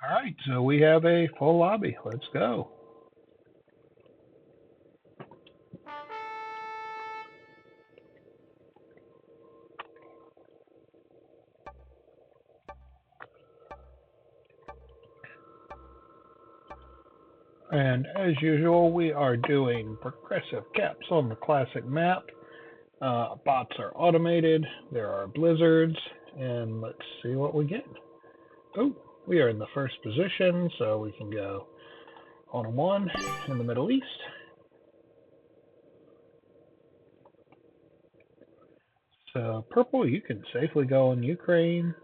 All right, so we have a full lobby. Let's go. And as usual, we are doing progressive caps on the classic map. Bots are automated. There are blizzards, and let's see what we get. Oh, we are in the first position, so we can go on a one in the Middle East. So purple, you can safely go in Ukraine.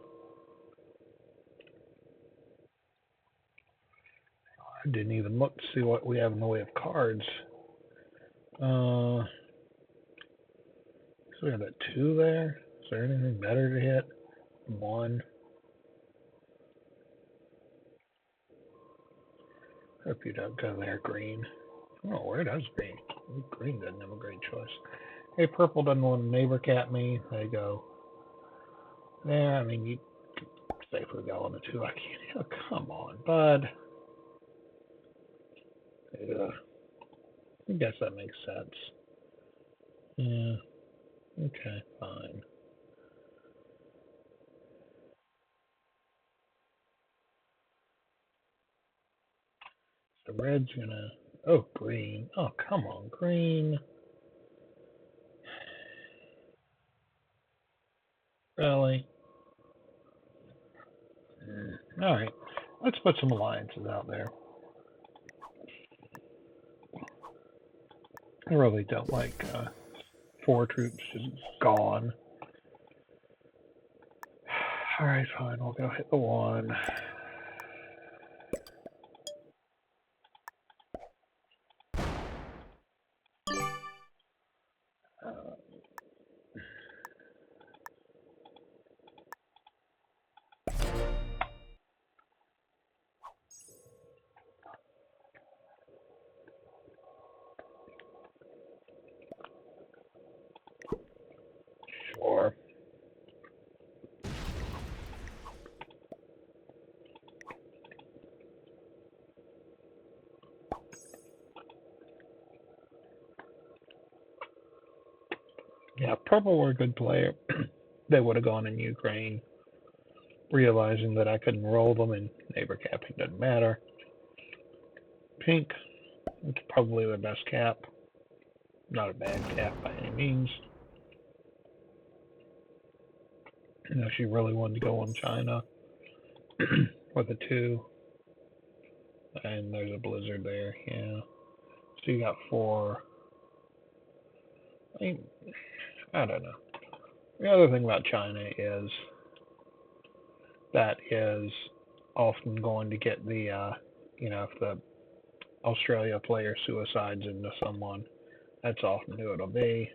I didn't even look to see what we have in the way of cards. So we have a two there. Is there anything better to hit? One. Hope you don't go there, green. Oh, where does green? Green doesn't have a great choice. Hey, purple doesn't want to neighbor cap me. They go there. I mean, you safely go on the two. I can't. Oh, come on, bud. Yeah, I guess that makes sense. Yeah. Okay, fine. So red's gonna. Oh, green. Oh, come on, green. Really? All right. Let's put some alliances out there. I really don't like four troops just gone. All right, fine. We'll go hit the one. Sure. Yeah, purple were a good player. They would have gone in Ukraine, realizing that I couldn't roll them and neighbor capping doesn't matter. Pink, it's probably the best cap. Not a bad cap by any means. You know, she really wanted to go on China with a two. And there's a blizzard there, yeah. So you got four. I mean, I don't know. The other thing about China is that is often going to get the, if the Australia player suicides into someone, that's often who it'll be.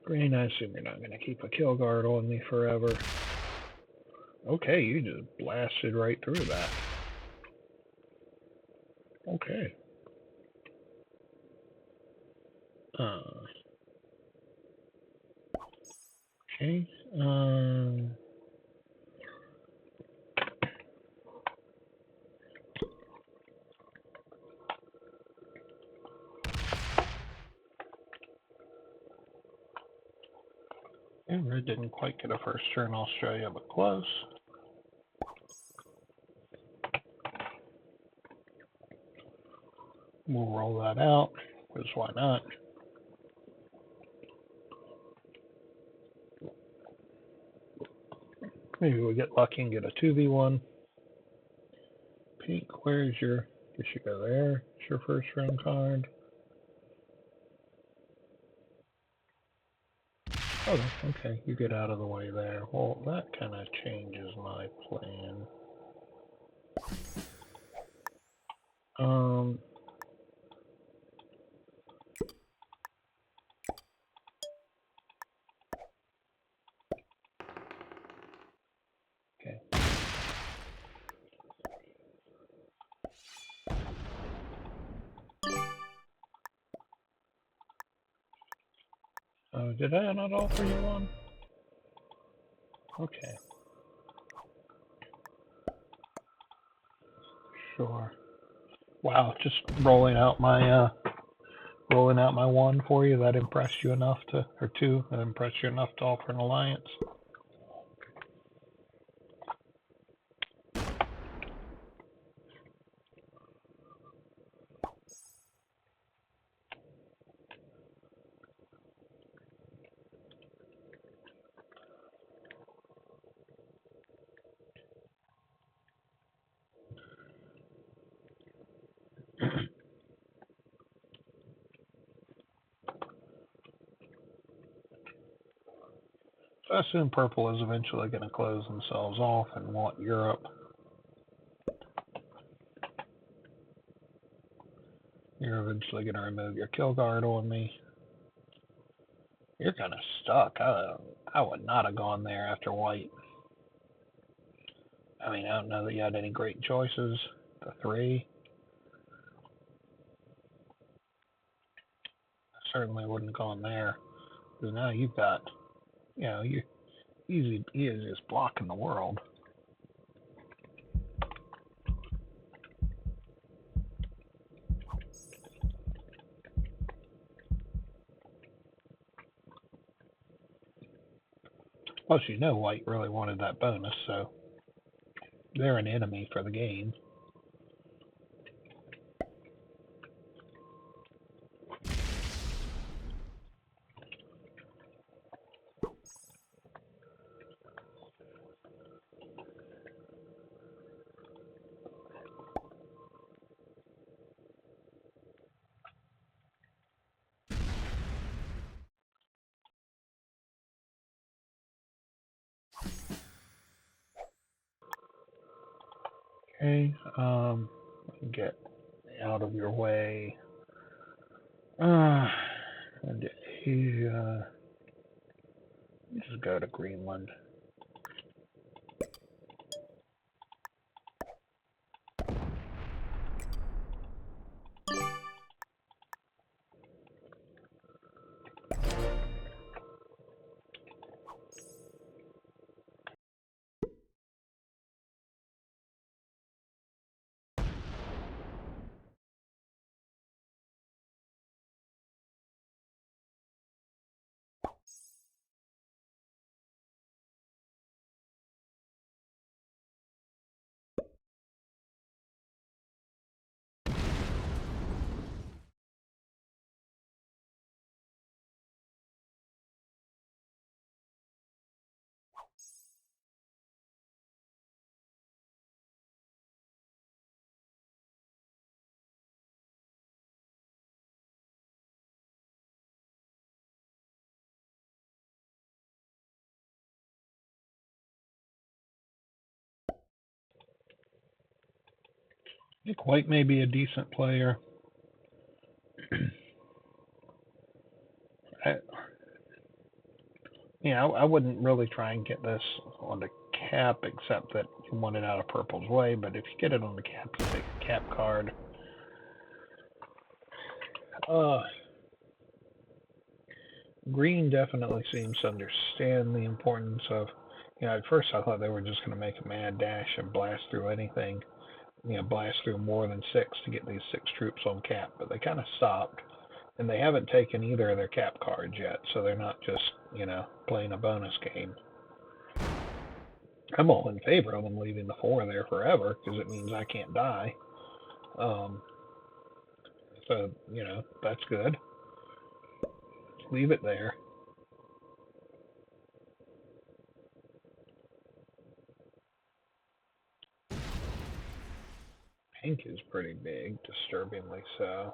Green, I assume you're not going to keep a kill guard on me forever. Okay, you just blasted right through that. Okay. Okay. And Red didn't quite get a first turn Australia, but close. We'll roll that out, because why not? Maybe we get lucky and get a 2v1. Pink, where's your... You should go there. It's your first round card. Oh, okay. You get out of the way there. Well, that kind of changes my plan. Okay. Oh, did I not offer you one? Okay. Sure. Wow, just rolling out my one for you. That impressed you enough to, or two, that impressed you enough to offer an alliance? So I assume Purple is eventually going to close themselves off and want Europe. You're eventually going to remove your kill guard on me. You're kind of stuck. I would not have gone there after White. I mean, I don't know that you had any great choices. The three. I certainly wouldn't have gone there. Because now you've got, you easiest block in the world. Plus, White really wanted that bonus, so they're an enemy for the game. Okay, get out of your way. And Asia. Just go to Greenland. I think White may be a decent player. I, I wouldn't really try and get this on the cap, except that you want it out of Purple's way. But if you get it on the cap, you take a cap card. Green definitely seems to understand the importance of. At first I thought they were just going to make a mad dash and blast through anything. Blast through more than 6 to get these 6 troops on cap, but they kind of stopped. And they haven't taken either of their cap cards yet, so they're not just, playing a bonus game. I'm all in favor of them leaving the 4 there forever, because it means I can't die. So, that's good. Leave it there. Pink is pretty big, disturbingly so.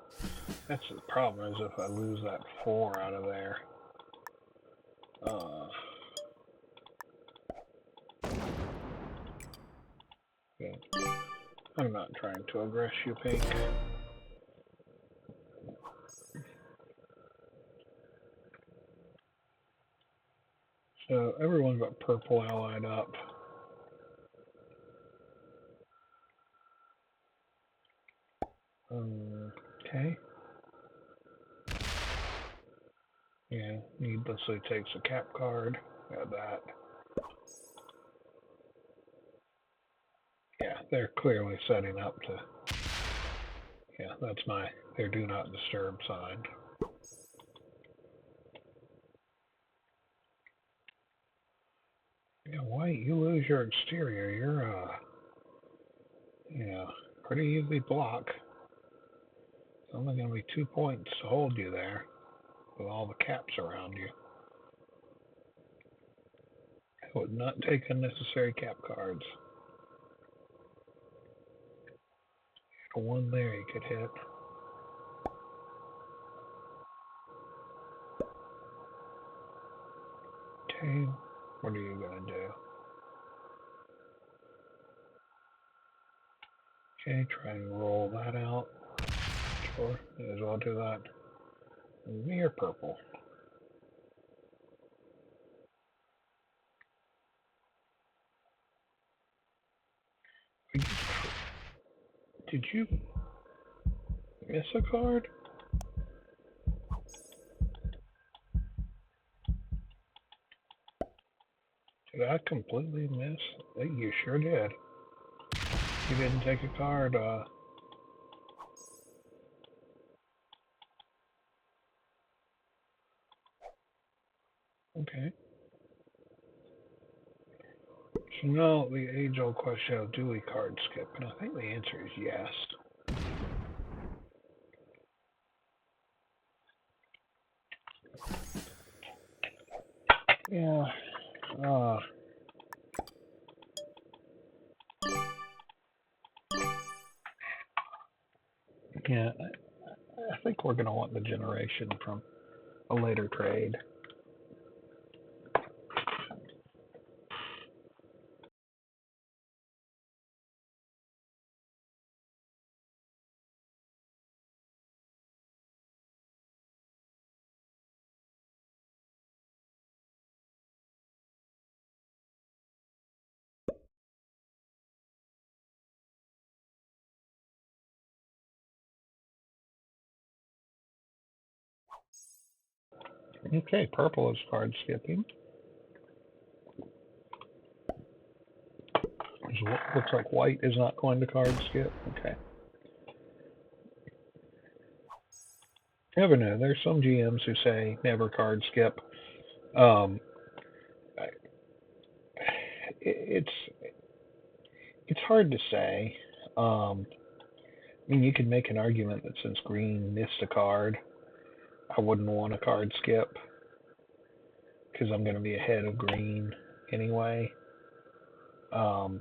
That's the problem, is if I lose that 4 out of there. Yeah. I'm not trying to aggress you, Pink. So everyone's got Purple allied up. Okay. Yeah, needlessly takes a cap card. Got that. Yeah, they're clearly setting up to. Yeah, that's their do not disturb sign. Yeah, white, you lose your exterior. You're yeah, pretty easy block. It's only going to be 2 points to hold you there with all the caps around you. I would not take unnecessary cap cards. One there you could hit. Okay, what are you going to do? Okay, try and roll that out. Sure, may as well do that. Mere purple. Did you miss a card? Did I completely miss? You sure did. You didn't take a card, okay. So now the age-old question of do we card skip? And I think the answer is yes. Yeah. Yeah, I think we're going to want the generation from a later trade. Okay, purple is card skipping. Looks like white is not going to card skip. Okay. Never know. There's some GMs who say never card skip. Um, it's hard to say. I mean, you could make an argument that since green missed a card, I wouldn't want a card skip because I'm going to be ahead of green anyway. And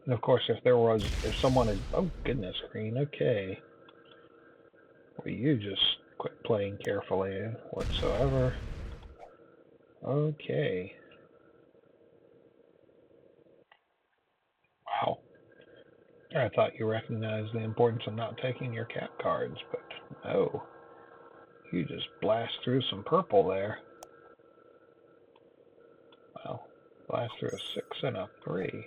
of course, if someone had, oh goodness, green, okay. Well, you just quit playing carefully whatsoever. Okay. Wow. I thought you recognized the importance of not taking your cap cards, but no. You just blast through some purple there. Wow. Blast through a 6 and a 3.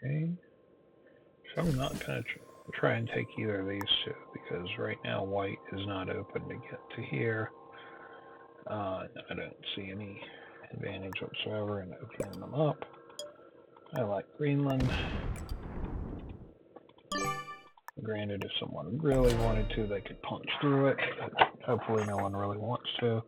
Okay. So I'm not going to try and take either of these two because right now white is not open to get to here. I don't see any advantage whatsoever in opening them up. I like Greenland. Granted, if someone really wanted to, they could punch through it. Hopefully no one really wants to.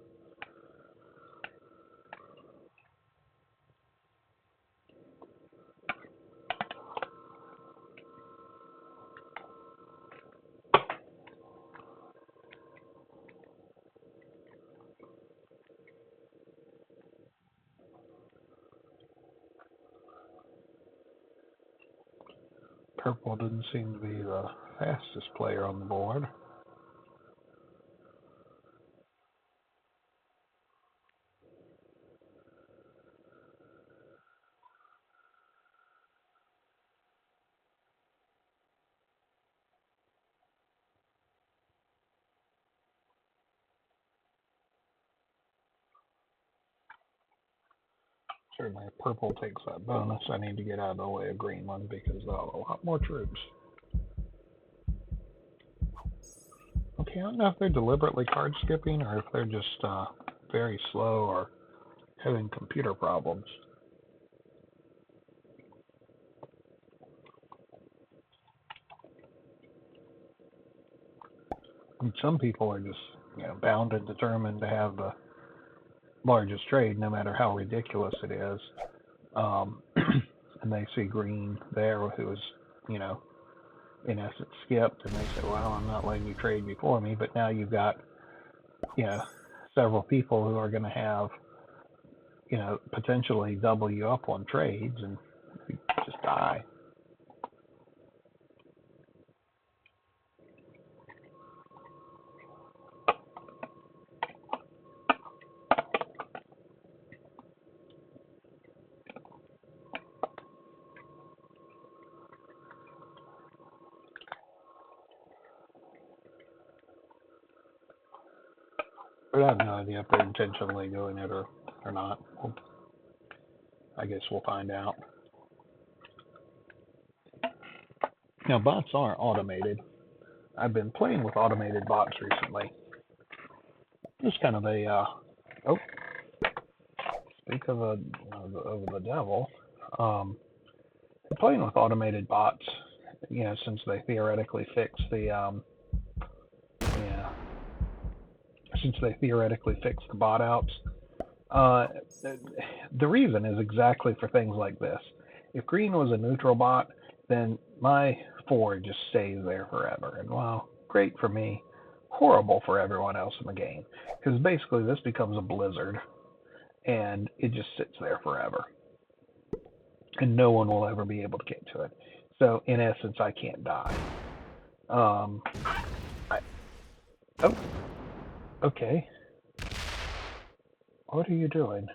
Purple didn't seem to be the fastest player on the board. Certainly, if purple takes that bonus, I need to get out of the way of green one because they'll have a lot more troops. Okay, I don't know if they're deliberately card skipping or if they're just very slow or having computer problems. And some people are just, bound and determined to have the largest trade, no matter how ridiculous it is. And they see green there, who is, in essence skipped, and they say, "Well, I'm not letting you trade before me." But now you've got, several people who are going to have, potentially double you up on trades, and you just die. But I have no idea if they're intentionally doing it or not. I guess we'll find out. Now, bots are automated. I've been playing with automated bots recently. Just kind of a, speak of the devil. Playing with automated bots, since they theoretically fixed the, since they theoretically fixed the bot outs. The reason is exactly for things like this. If green was a neutral bot, then my 4 just stays there forever. And well, great for me, horrible for everyone else in the game. Because basically this becomes a blizzard, and it just sits there forever. And no one will ever be able to get to it. So in essence, I can't die. Okay. What are you doing?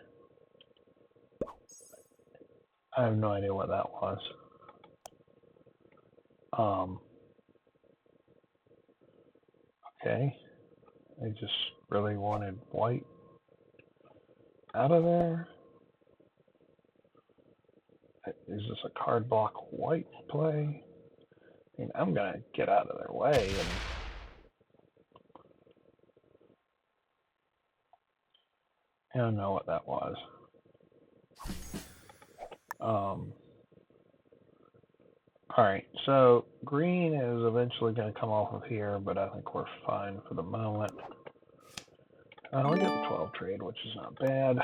I have no idea what that was. Okay. I just really wanted white out of there. Is this a card block white play? I mean, I'm going to get out of their way. And I don't know what that was. Alright, so green is eventually going to come off of here, but I think we're fine for the moment. We get the 12 trade, which is not bad.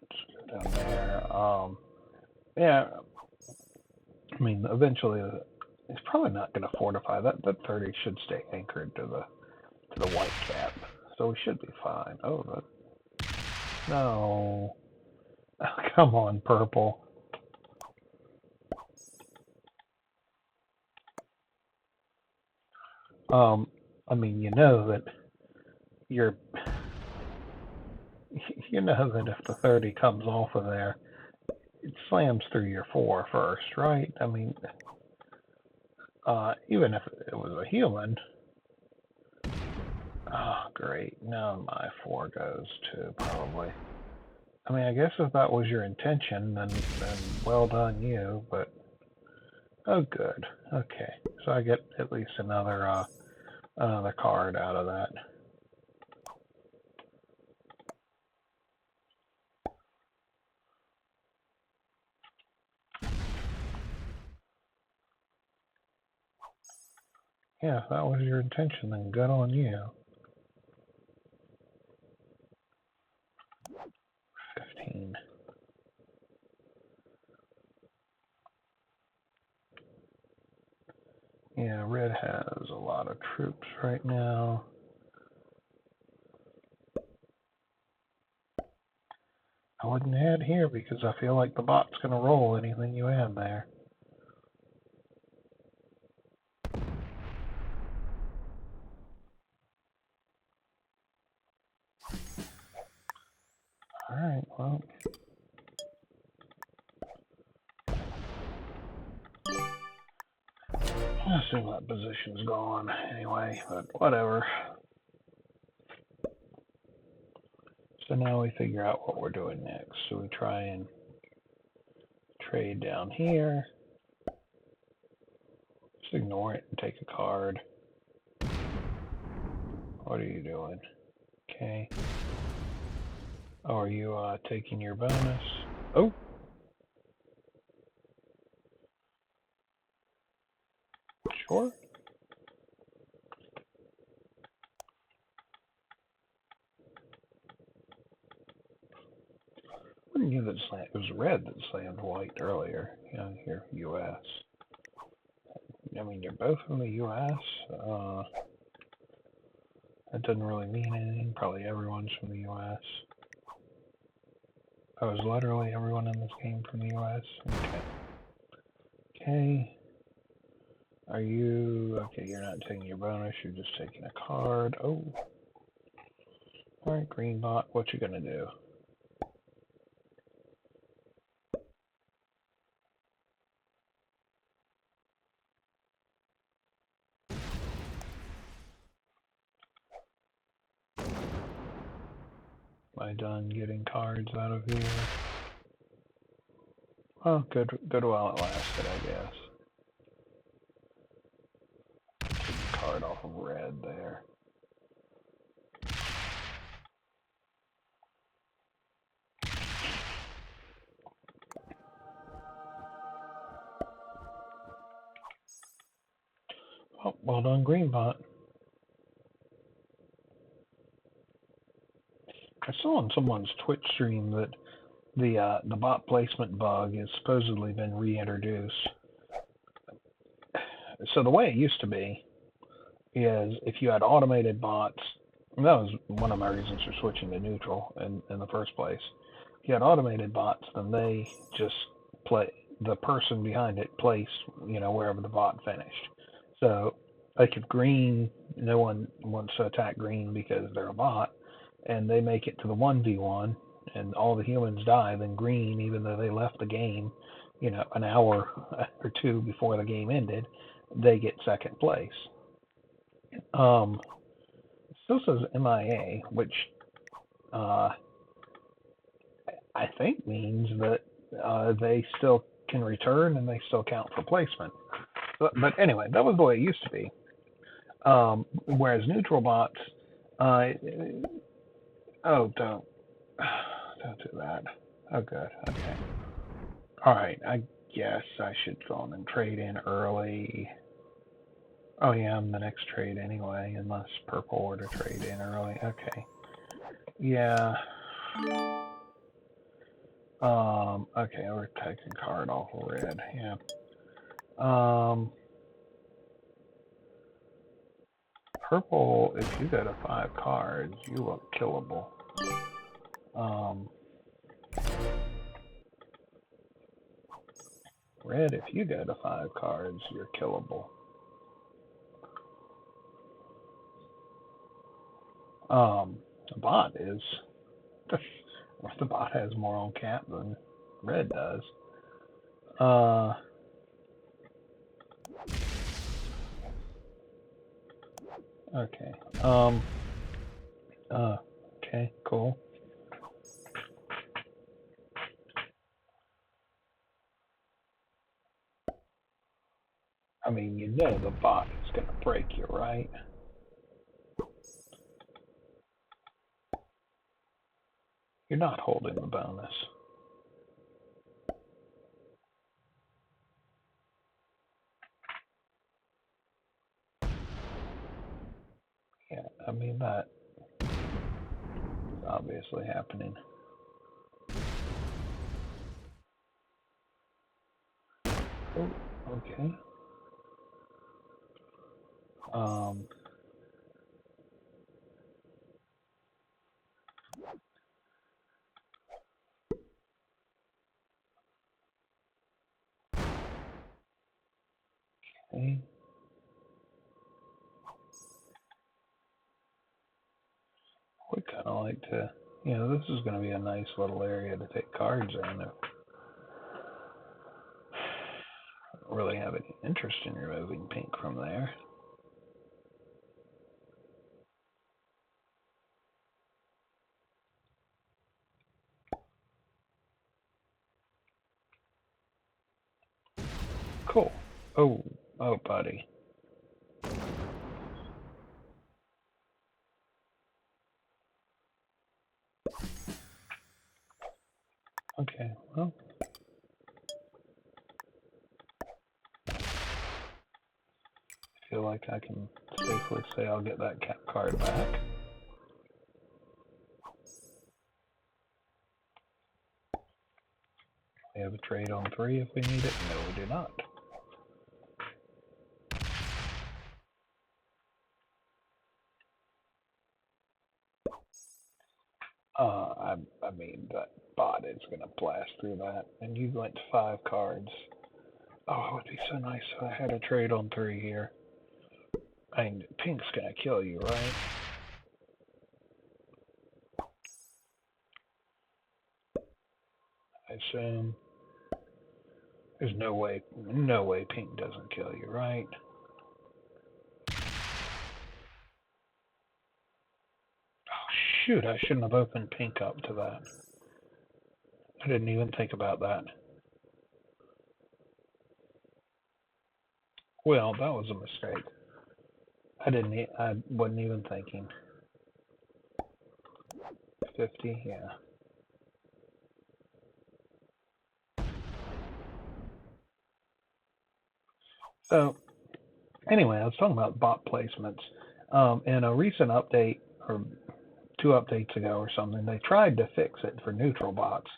Just go down there. Yeah, I mean, eventually, it's probably not going to fortify. That 30 should stay anchored to the white cap, so we should be fine. Oh, no. Oh, come on, purple. I mean, you know that if the 30 comes off of there, it slams through your 4 first, right? I mean, even if it was a human. Oh, great. Now my 4 goes too, probably. I mean, I guess if that was your intention, then well done you, but oh, good. Okay, so I get at least another card out of that. Yeah, if that was your intention, then good on you. 15. Yeah, red has a lot of troops right now. I wouldn't add here because I feel like the bot's going to roll anything you add there. Alright, well. assume that position's gone anyway, but whatever. So now we figure out what we're doing next. So we try and trade down here. Just ignore it and take a card. What are you doing? Okay. Oh, are you taking your bonus? Oh! Sure. I knew that it was red that slammed white earlier. Yeah, here, U.S. I mean, you're both from the U.S. That doesn't really mean anything. Probably everyone's from the U.S. Oh, is literally everyone in this game from the U.S.? Okay. Okay. Are you... Okay, you're not taking your bonus. You're just taking a card. Oh. Alright, green bot. What you gonna do? Am I done getting cards out of here? Oh, good while it lasted, I guess. Take a card off of red there. Oh, well done, green bot. I saw on someone's Twitch stream that the bot placement bug has supposedly been reintroduced. So the way it used to be is if you had automated bots, and that was one of my reasons for switching to neutral in the first place. If you had automated bots, then they just play the person behind it placed, wherever the bot finished. So like if green, no one wants to attack green because they're a bot, and they make it to the 1v1 and all the humans die, then green, even though they left the game, an hour or two before the game ended, they get second place. It still says MIA, which I think means that they still can return and they still count for placement. But anyway, that was the way it used to be. Whereas neutral bots, don't do that. Oh, good. Okay. All right. I guess I should go on and trade in early. Oh yeah, I'm the next trade anyway, unless purple were to trade in early. Okay. Yeah. Okay, we're taking card off of red. Yeah. Purple, if you go to 5 cards, you look killable. Red, if you go to 5 cards, you're killable. The bot is. The bot has more on cap than red does. Okay. Okay, cool. I mean, the bot is gonna break you, right? You're not holding the bonus. Yeah, I mean, that is obviously happening. Oh, okay. Okay. Would kind of like to, this is going to be a nice little area to take cards in. really have any interest in removing pink from there. Cool. Oh, buddy. Okay, well. I feel like I can safely say I'll get that cap card back. We have a trade on 3 if we need it. No, we do not. I mean, that bot is going to blast through that. And you went 5 cards. Oh, it would be so nice if I had a trade on 3 here. I mean, pink's going to kill you, right? I assume. There's no way pink doesn't kill you, right? Oh, shoot, I shouldn't have opened pink up to that. I didn't even think about that. Well, that was a mistake. I wasn't even thinking. 50, yeah. So, anyway, I was talking about bot placements. In a recent update, or 2 updates ago or something, they tried to fix it for neutral bots.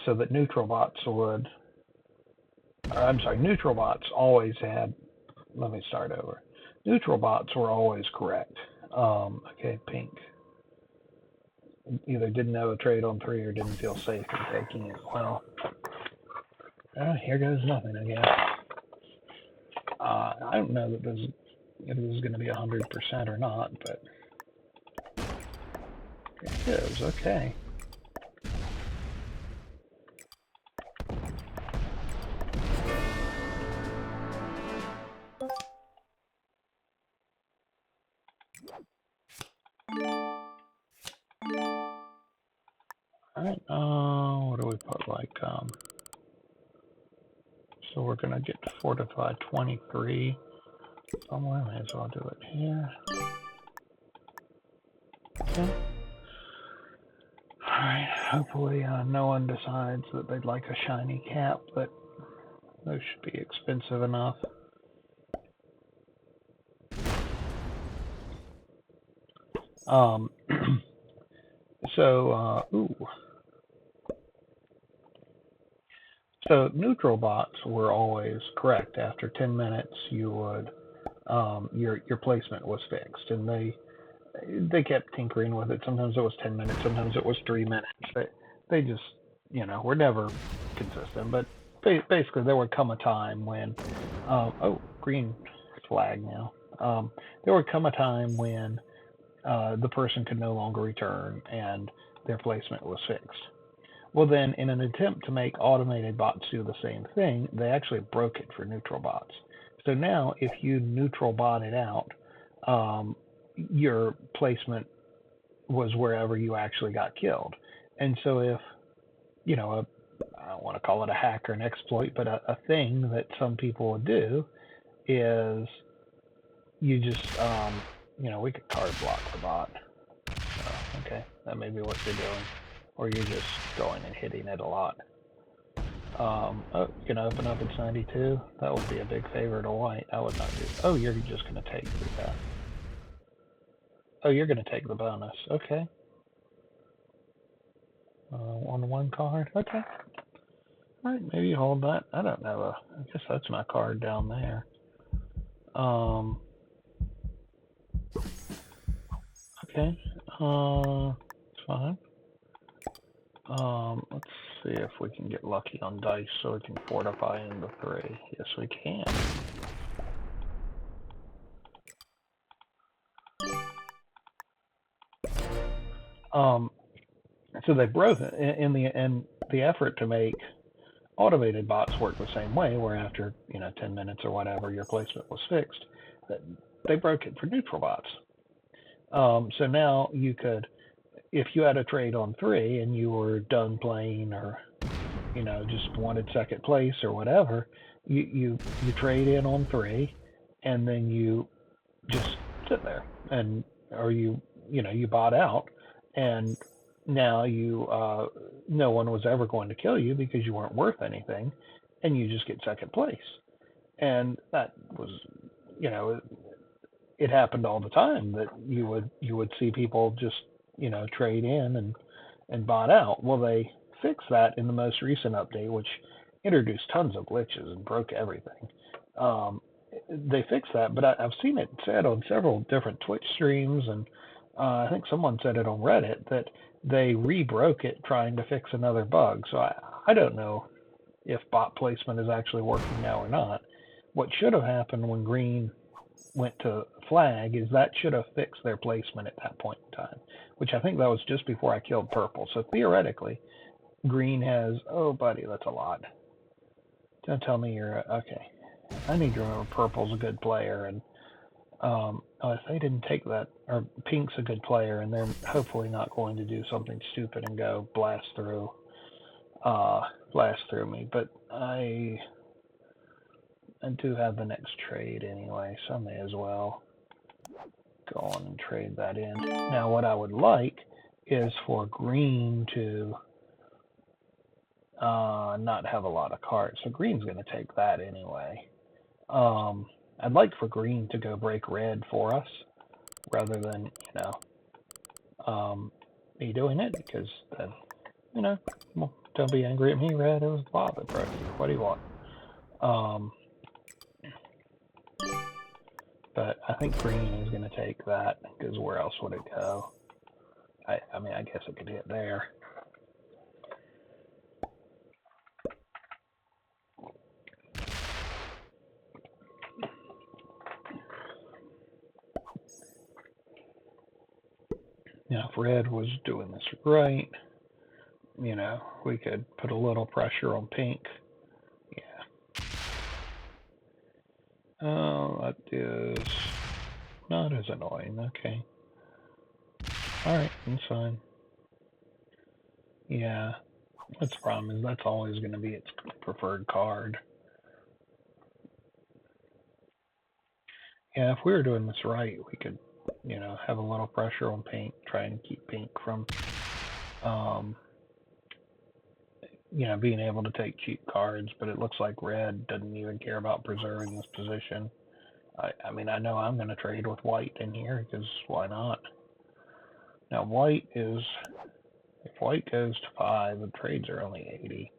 So that neutral bots would, neutral bots always had, let me start over. Neutral bots were always correct. Okay, pink either didn't have a trade on 3 or didn't feel safe in taking it. Well, here goes nothing, I guess. I don't know that if this is going to be 100% or not, but it is. Okay. Alright, what do we put, like, so we're gonna get to fortify 23 somewhere, may as well do it here. Okay. Alright, hopefully no one decides that they'd like a shiny cap, but those should be expensive enough. So neutral bots were always correct. After 10 minutes, you would your placement was fixed, and they kept tinkering with it. Sometimes it was 10 minutes, sometimes it was 3 minutes. They just were never consistent. But basically, there would come a time when green flag now. There would come a time when the person could no longer return and their placement was fixed. Well, then, in an attempt to make automated bots do the same thing, they actually broke it for neutral bots. So now, if you neutral botted out, your placement was wherever you actually got killed. And so if, I don't want to call it a hack or an exploit, but a thing that some people would do is you just, we could card block the bot. Okay, that may be what you're doing. Or you're just going and hitting it a lot. You can open up its 92. That would be a big favor to white. I would not do. Oh, you're just going to take that. Oh, you're going to take the bonus. Okay. On 1 card. Okay. All right, maybe hold that. I don't know. I guess that's my card down there. Okay. It's fine. Let's see if we can get lucky on dice so we can fortify into 3. Yes, we can. So they broke it in the effort to make automated bots work the same way, where after 10 minutes or whatever your placement was fixed, that they broke it for neutral bots. So now you could, if you had a trade on 3 and you were done playing, or just wanted second place or whatever, you trade in on 3, and then you just sit there, and or you bought out, and now no one was ever going to kill you because you weren't worth anything, and you just get second place. And that was, it happened all the time that you would see people just trade in and bought out. Well, they fixed that in the most recent update, which introduced tons of glitches and broke everything. They fixed that, but I've seen it said on several different Twitch streams, and I think someone said it on Reddit, that they re-broke it trying to fix another bug. So I don't know if bot placement is actually working now or not. What should have happened when green went to flag is that should have fixed their placement at that point in time, which I think that was just before I killed purple. So theoretically, green has, oh buddy, that's a lot. Don't tell me you're, okay. I need to remember purple's a good player, and if they didn't take that, or pink's a good player, and they're hopefully not going to do something stupid and go blast through me. But I do have the next trade anyway, so I may as well go on and trade that in. Now, what I would like is for green to not have a lot of cards. So green's going to take that anyway. I'd like for green to go break red for us, rather than, me doing it, because then, well, don't be angry at me, red. It was Bob that broke you. What do you want? But I think green is going to take that, because where else would it go? I mean, I guess it could hit there. Now, if red was doing this right, we could put a little pressure on pink. Yeah. Oh, that is not as annoying. Okay. Alright, that's fine. Yeah. That's the problem, is that's always going to be its preferred card. Yeah, if we were doing this right, we could, have a little pressure on pink, try and keep pink from, being able to take cheap cards, but it looks like red doesn't even care about preserving this position. I mean, I know I'm going to trade with white in here, because why not? Now, white is, if white goes to 5, the trades are only 80.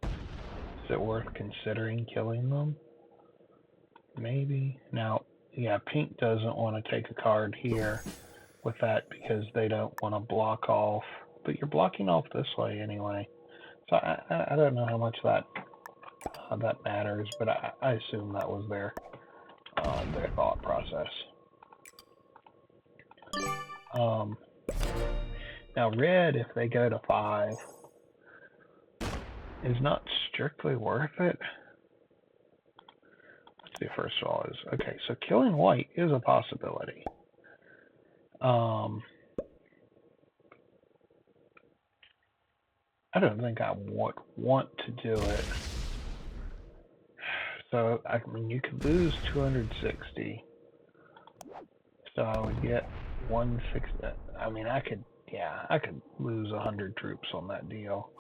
Is it worth considering killing them? Maybe. Now, yeah, pink doesn't want to take a card here with that, because they don't want to block off. But you're blocking off this way anyway. So I don't know how much that matters, but I assume that was their thought process. Now red, if they go to 5, is not strictly worth it. Let's see, first of all, okay, so killing white is a possibility. I don't think I would want to do it. So, I mean, you could lose 260. So I would get 160. I mean, I could lose 100 troops on that deal.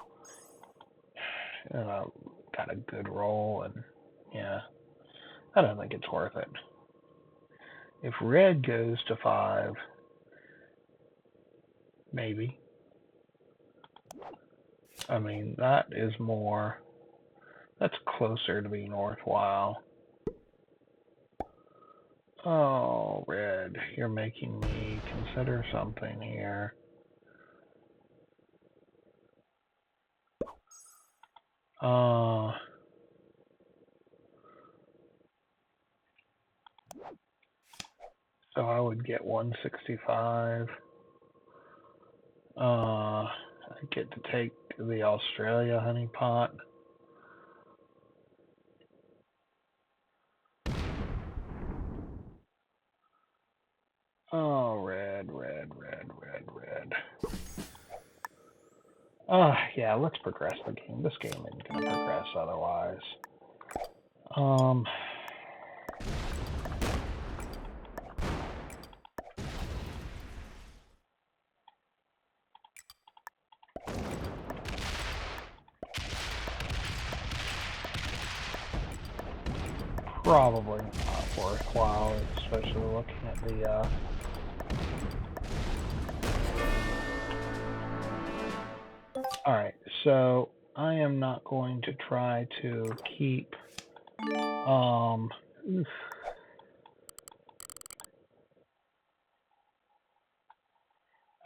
Got a good roll, and yeah, I don't think it's worth it. If red goes to 5, maybe. I mean, that is more, that's closer to being worthwhile. Oh, red, you're making me consider something here. So I would get 165. I get to take the Australia honey pot. Oh, red. Yeah, let's progress the game. This game isn't going to progress otherwise. Probably not worthwhile, especially looking at the, Alright, so I am not going to try to keep, I'm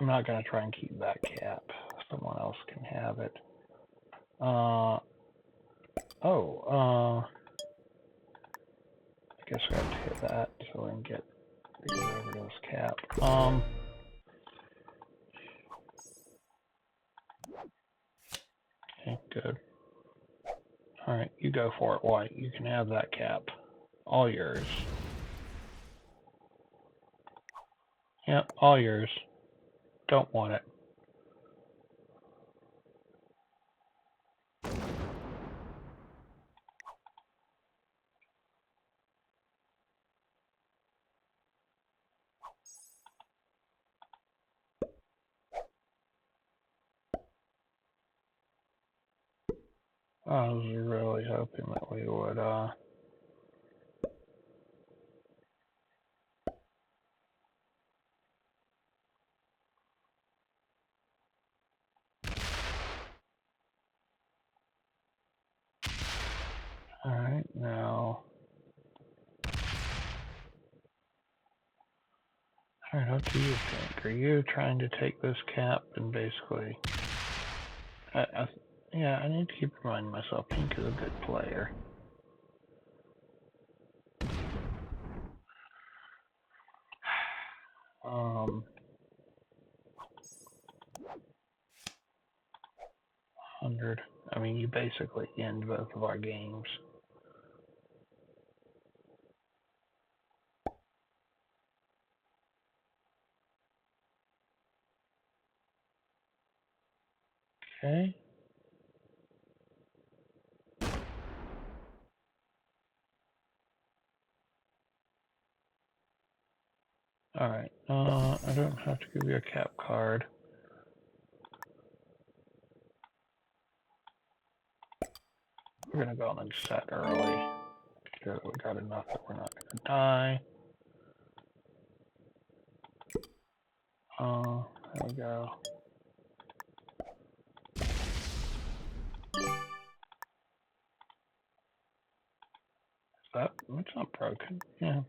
not going to try and keep that cap. Someone else can have it. I guess we have to hit that so we can get over to this cap. Okay, good. Alright, you go for it, White. You can have that cap. All yours. Yep, all yours. Don't want it. I was really hoping that we would, Alright, now... Alright, what do you think? Are you trying to take this cap and basically... yeah, I need to keep reminding myself Pink is a good player. $100. I mean, you basically end both of our games. Okay. Alright, I don't have to give you a cap card. We're gonna go on and set early. Sure that we got enough that we're not gonna die. There we go. It's not broken. Yeah.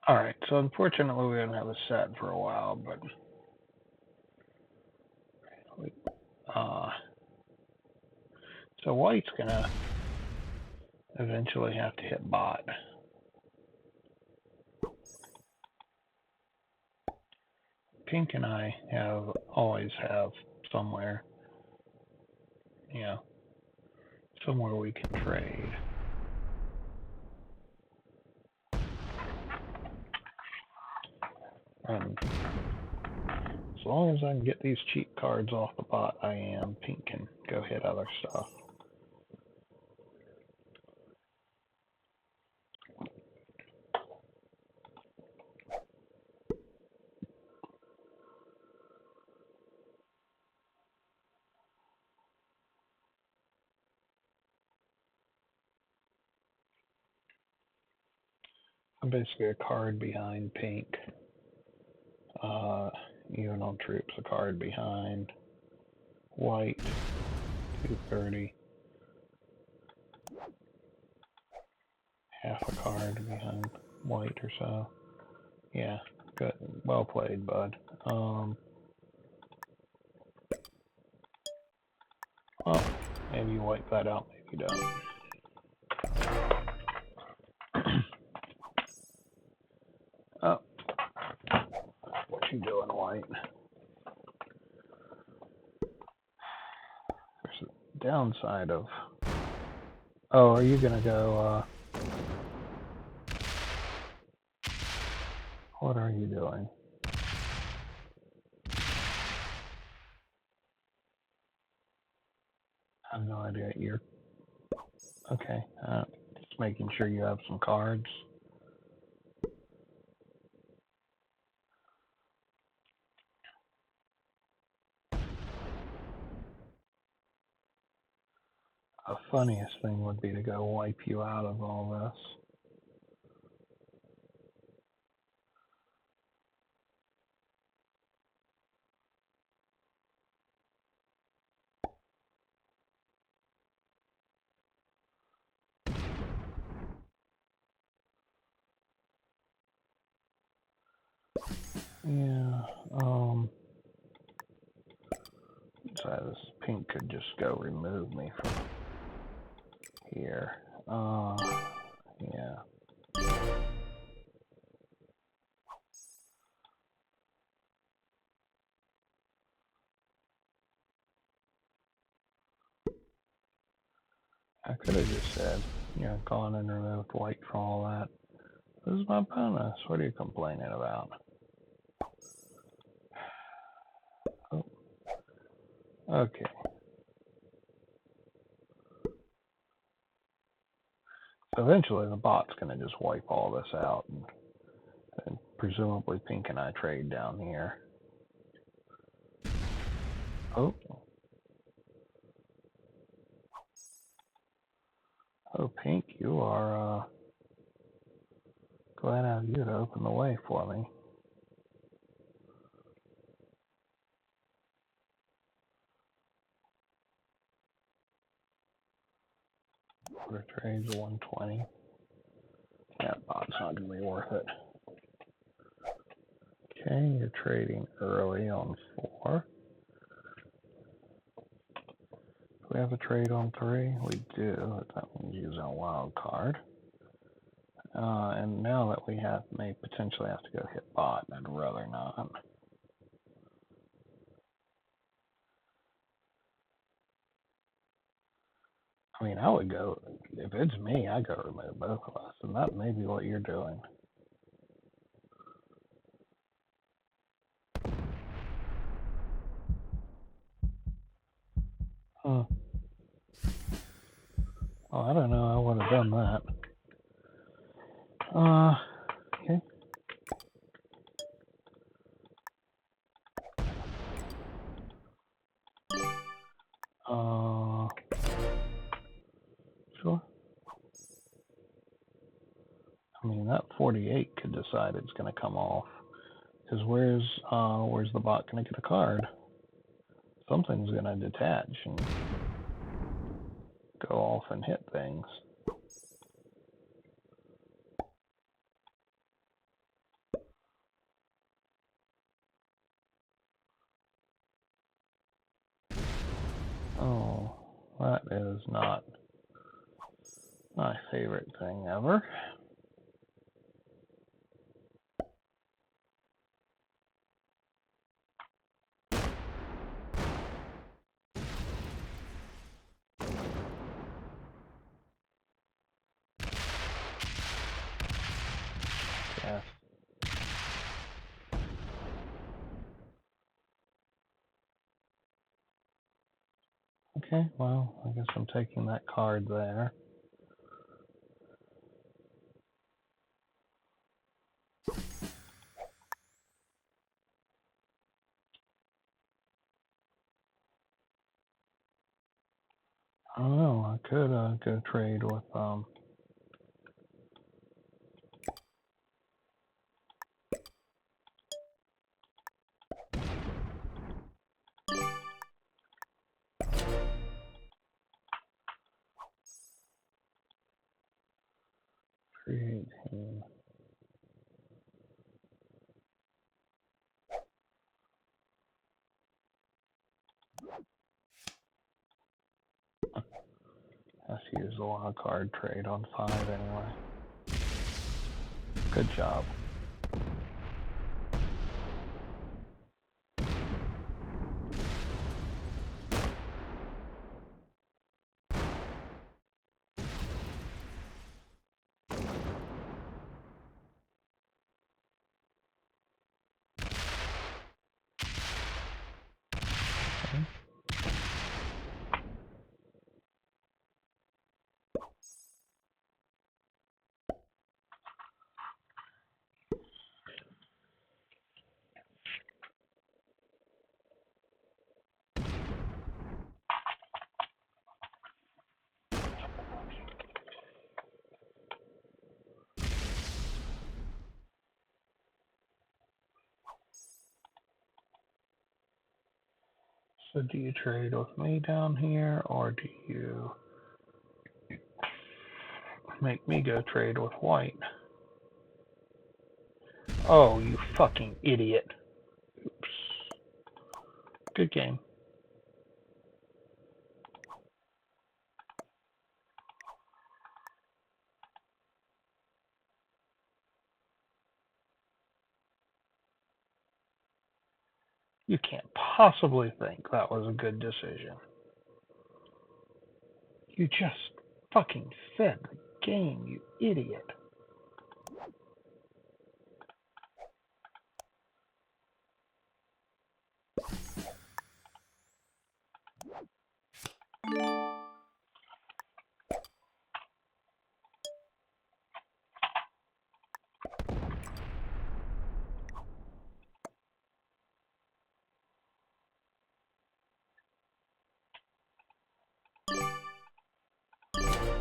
Alright, so unfortunately we don't have a set for a while, but so White's gonna eventually have to hit bot. Pink and I always have somewhere, somewhere we can trade. And as long as I can get these cheap cards off the bot, Pink can go hit other stuff. I'm basically a card behind Pink. Even on troops, a card behind White. 230. Half a card behind White or so. Yeah, good. Well played, bud. Well, maybe you wipe that out, maybe you don't. Oh. What you doing, white. There's a downside of... Oh, are you gonna go, What are you doing? I have no idea. You're... Okay, just making sure you have some cards. The funniest thing would be to go wipe you out of all this. Yeah, so this pink could just go remove me from here. Yeah. I could have just said, gone and removed white from all that. This is my bonus. What are you complaining about? Oh. Okay. So eventually the bot's going to just wipe all this out, and presumably Pink and I trade down here. Oh. Oh, Pink, you are, glad I have you to open the way for me. Order trades 120. That bot's not going to be worth it. Okay, you're trading early on 4. Do we have a trade on 3? We do. That means using a wild card. And now that we may potentially have to go hit bot, I'd rather not. I mean, I would go, if it's me, I go remove both of us, and that may be what you're doing. Huh. Well, I don't know, I would have done that. Okay. Sure. I mean, that 48 could decide it's going to come off. Because where's the bot going to get a card? Something's going to detach and go off and hit things. Oh, that is not my favorite thing ever. Yes. Okay, well, I guess I'm taking that card there. I don't know, I could go trade with create him. Let's use the wild card trade on 5 anyway. Good job. So do you trade with me down here, or do you make me go trade with white? Oh, you fucking idiot. Oops. Good game. You can't possibly think that was a good decision. You just fucking fed the game, you idiot.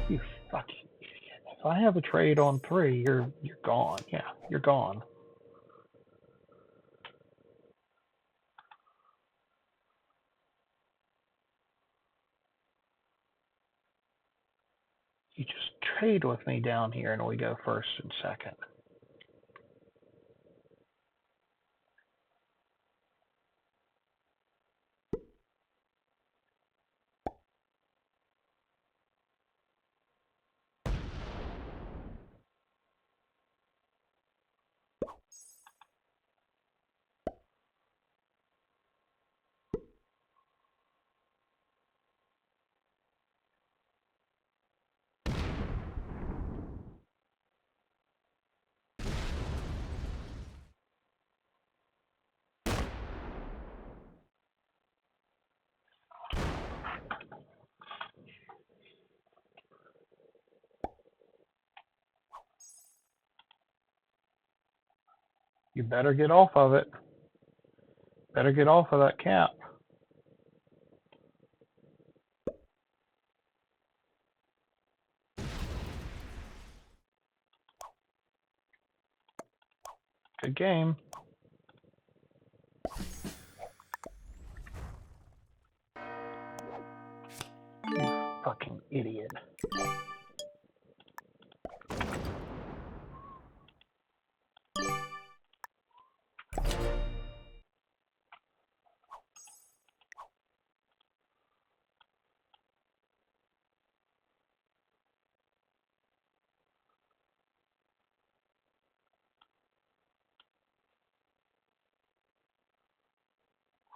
You fucking idiot. If I have a trade on 3, you're gone. Yeah, you're gone. You just trade with me down here and we go first and second. You better get off of it. Better get off of that cap. Good game. You fucking idiot.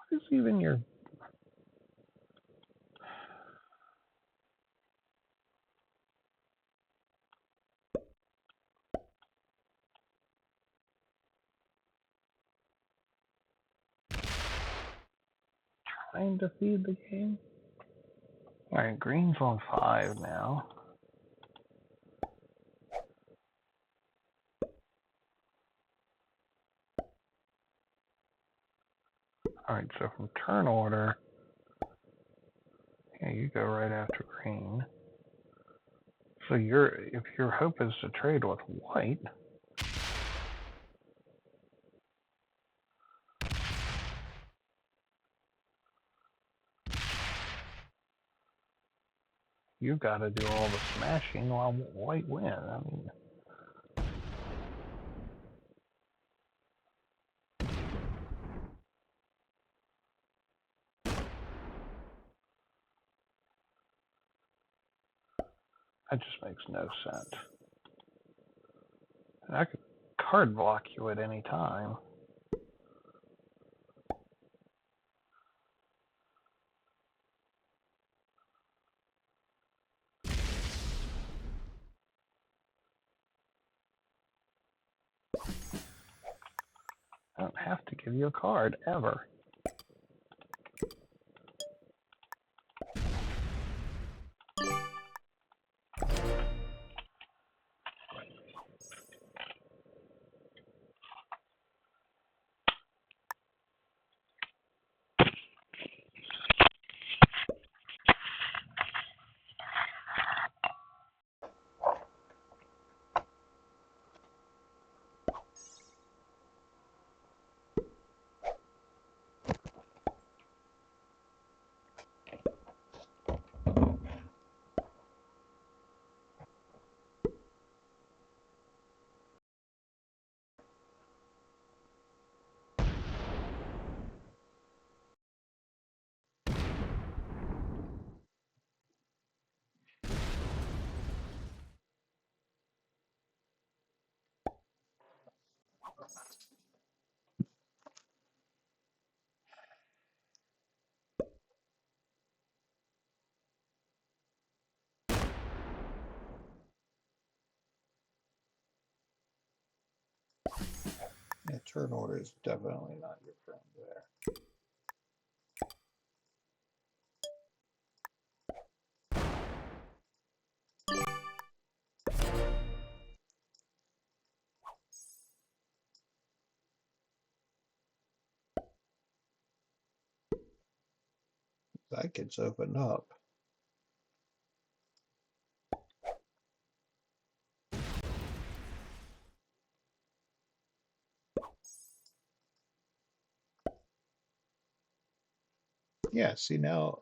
What is even your... Trying to feed the game? Alright, green's on 5 now. Alright, so from turn order, yeah, you go right after green. So if your hope is to trade with white, you've got to do all the smashing while white win. I mean, that just makes no sense. And I could card block you at any time. I don't have to give you a card, ever. Yeah, turn order is definitely not your friend there. That gets opened up. Yeah, see now,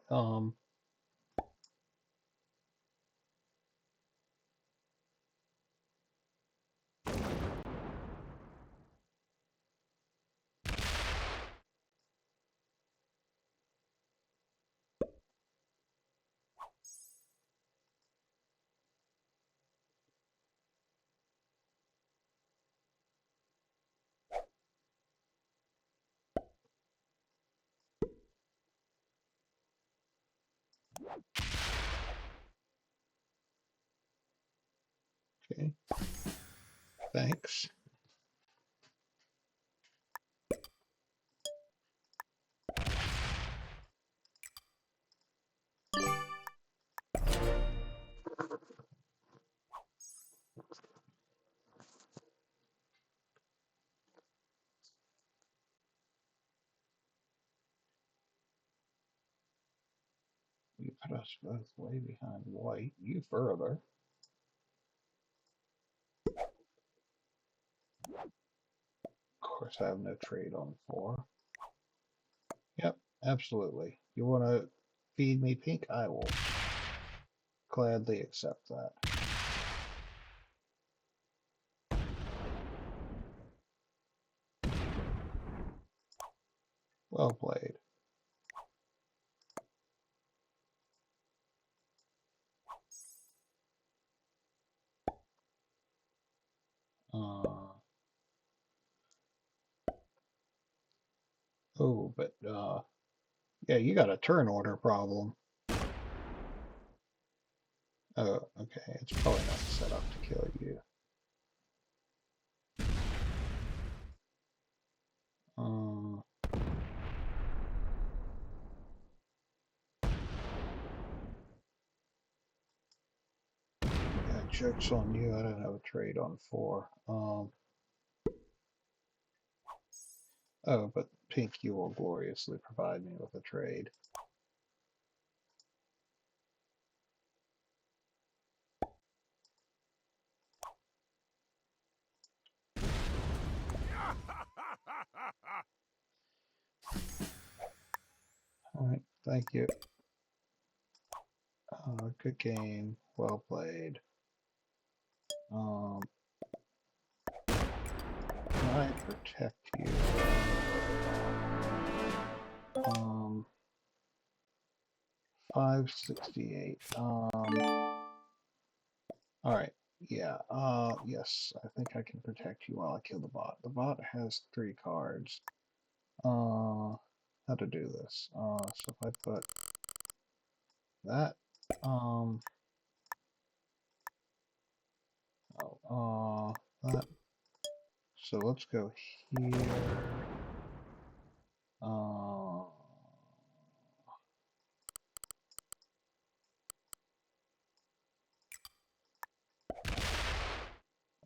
okay, thanks. You put us both way behind white. You further. Of course, I have no trade on 4. Yep, absolutely. You want to feed me pink? I will gladly accept that. Well played. Oh, but yeah, you got a turn order problem. Oh, okay. It's probably not set up to kill you. Yeah, joke's on you. I don't have a trade on 4. Oh, but pink, you will gloriously provide me with a trade. All right, thank you. Good game. Well played. Can I protect you? 568. All right. Yeah. Yes, I think I can protect you while I kill the bot. The bot has 3 cards. How to do this? So if I put that, that. So let's go here.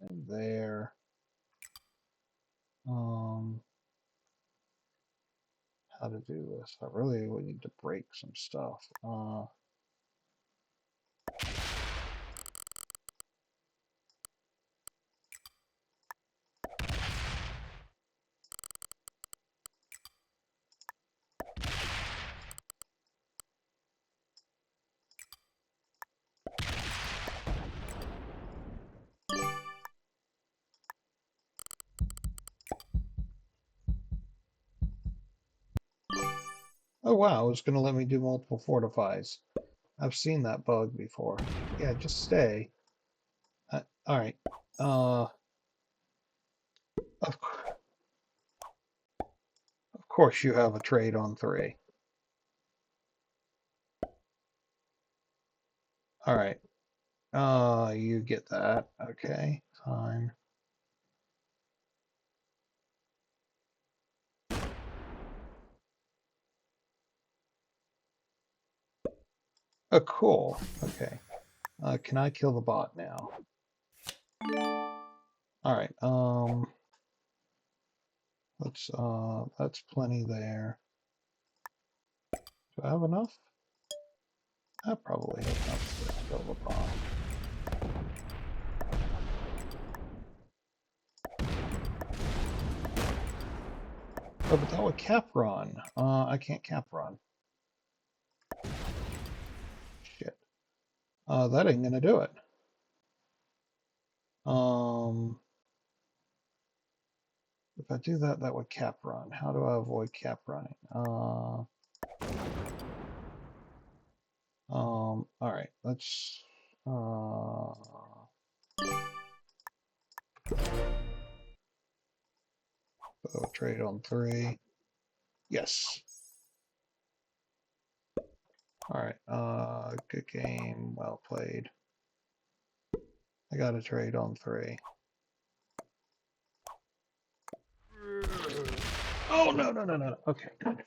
And there. How to do this? I really would need to break some stuff. Oh wow, it's gonna let me do multiple fortifies. I've seen that bug before. Yeah, just stay. All right. Of, of course you have a trade on 3. All right. You get that. Okay, fine. Oh, cool. Okay. Can I kill the bot now? All right. That's plenty there. Do I have enough? I probably have enough to kill the bot. Oh, but that would cap run. I can't cap run. Shit. That ain't gonna do it. If I do that, that would cap run. How do I avoid cap running? All right, let's, trade on 3. Yes. All right, good game, well played. I got a trade on 3. Oh, no, no, no, no. Okay, good.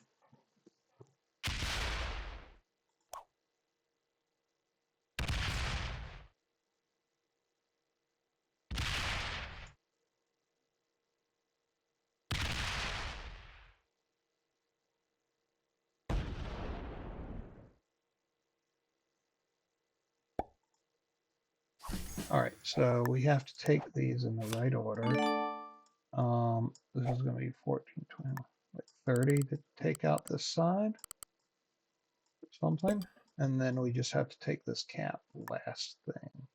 All right, so we have to take these in the right order. This is going to be 14, 20, like 30 to take out this side, something. And then we just have to take this cap last thing.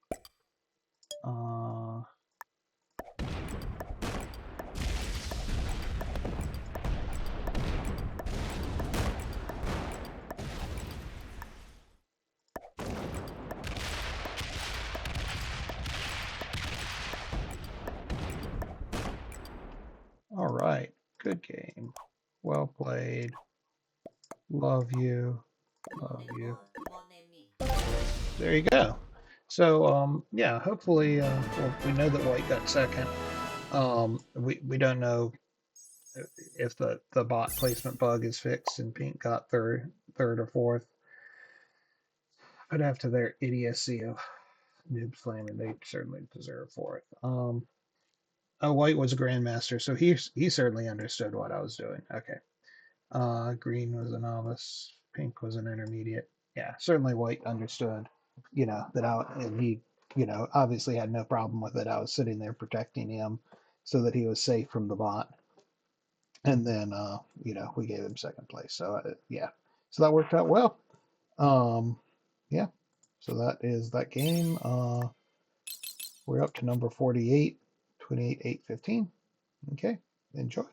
All right, good game. Well played. Love you. Love you. There you go. So, yeah, hopefully, well, we know that White got second. We don't know if the bot placement bug is fixed and Pink got third or fourth. But after their idiocy of noob slamming, they certainly deserve fourth. White was a Grandmaster, so he certainly understood what I was doing. Okay. Green was a novice. Pink was an intermediate. Yeah, certainly White understood, and he, obviously had no problem with it. I was sitting there protecting him so that he was safe from the bot. And then, we gave him second place. So, yeah. So that worked out well. Yeah. So that is that game. We're up to number 48, 28, 8, 15. Okay. Enjoy.